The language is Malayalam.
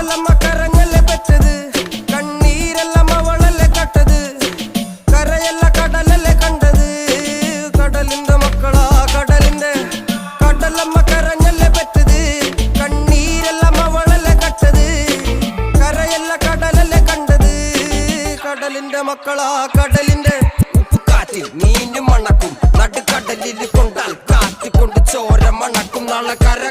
കടലമ്മ കരഞ്ഞല്ലേ പെറ്റത്, കണ്ണീരെല്ലാം അവളല്ലേ കട്ടത്, കരയല്ല കടലല്ലേ കണ്ടത്. കടലിന്റെ മക്കളാ കടലിന്റെ, കടലമ്മ കരഞ്ഞല്ലേ പെറ്റത്, കണ്ണീരെല്ലാം അവളല്ലേ കട്ടത്, കരയല്ല കടലല്ലേ കണ്ടത്. കടലിന്റെ മക്കളാ കടലിന്റെ. ഉപ്പുകാറ്റിൽ മീനും മണക്കും, നടുക്കടലിൽ കൊണ്ടാൽ കാറ്റിക്കൊണ്ട് ചോര മണക്കും. നാളെ കര